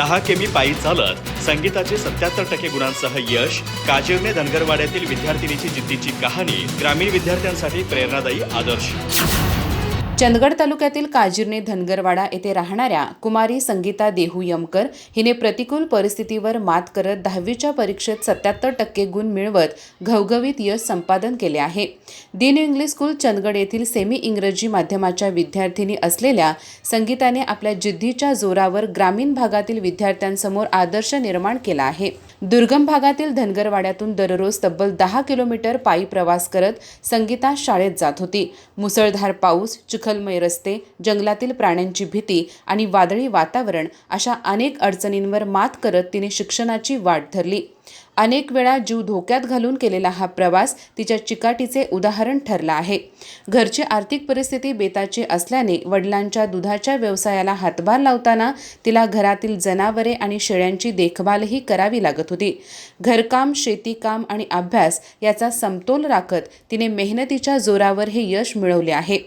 10 किमी पायी चालत संगीताचे 77% गुणांसह यश, काजिरणे धनगरवाड्यातील विद्यार्थिनीची जिद्दीची कहाणी, ग्रामीण विद्यार्थ्यांसाठी प्रेरणादायी आदर्श। चंदगड तालुक्यातील काजिरणे धनगरवाडा येथे राहणाऱ्या कुमारी संगीता देहू यमकर हिने प्रतिकूल परिस्थितीवर मात करत 10वीच्या परीक्षेत 77% गुण मिळवत घवघवीत यश संपादन केले आहे। दी न्यू इंग्लिश स्कूल चंदगड येथील सेमी इंग्रजी माध्यमाच्या विद्यार्थिनी असलेल्या संगीताने आपल्या जिद्दीच्या जोरावर ग्रामीण भागातील विद्यार्थ्यांसमोर आदर्श निर्माण केला आहे। दुर्गम भागातील धनगरवाड्यातून दररोज तब्बल 10 किलोमीटर पायी प्रवास करत संगीता शाळेत जात होती। मुसळधार पाऊस, चिखलमय रस्ते, जंगलातील प्राण्यांची भीती आणि वादळी वातावरण अशा अनेक अडचणींवर मात करत तिने शिक्षणाची वाट धरली। अनेक वेळा जीव धोक्यात घालून केलेला हा प्रवास तिच्या चिकाटीचे उदाहरण ठरला आहे। घरची आर्थिक परिस्थिती बेताची असल्याने वडिलांच्या दुधाच्या व्यवसायाला हातभार लावताना तिला घरातील जनावरे आणि शेळ्यांची देखभालही करावी लागत होती। घरकाम, शेतीकाम आणि अभ्यास याचा समतोल राखत तिने मेहनतीच्या जोरावर हे यश मिळवले आहे।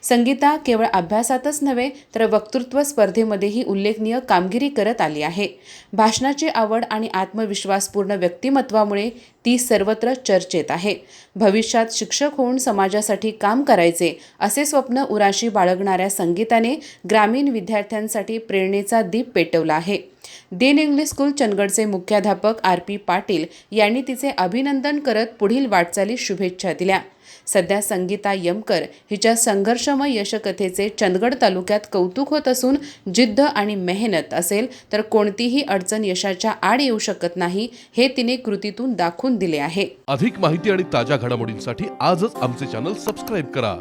संगीता केवळ अभ्यासातच नव्हे तर वक्तृत्व स्पर्धेमध्येही उल्लेखनीय कामगिरी करत आली आहे। भाषणाची आवड आणि आत्मविश्वासपूर्ण व्यक्तिमत्वामुळे ती सर्वत्र चर्चेत आहे। भविष्यात शिक्षक होऊन समाजासाठी काम करायचे असे स्वप्न उराशी बाळगणाऱ्या संगीताने ग्रामीण विद्यार्थ्यांसाठी प्रेरणेचा दीप पेटवला आहे। दी न्यू इंग्लिश स्कूल चंदगडचे मुख्याध्यापक RP पाटील यांनी तिचे अभिनंदन करत पुढील वाटचालीस शुभेच्छा दिल्या। सध्या संगीता यमकर हिच्या संघर्षमय यशकथेचे चंदगड तालुक्यात कौतुक होत असून जिद्द आणि मेहनत असेल तर कोणतीही अडचण यशाच्या आड येऊ शकत नाही हे तिने कृतीतून दाखवून दिले आहे। अधिक माहिती आणि ताज्या घडामोडींसाठी आजच आमचे चॅनल सबस्क्राइब करा।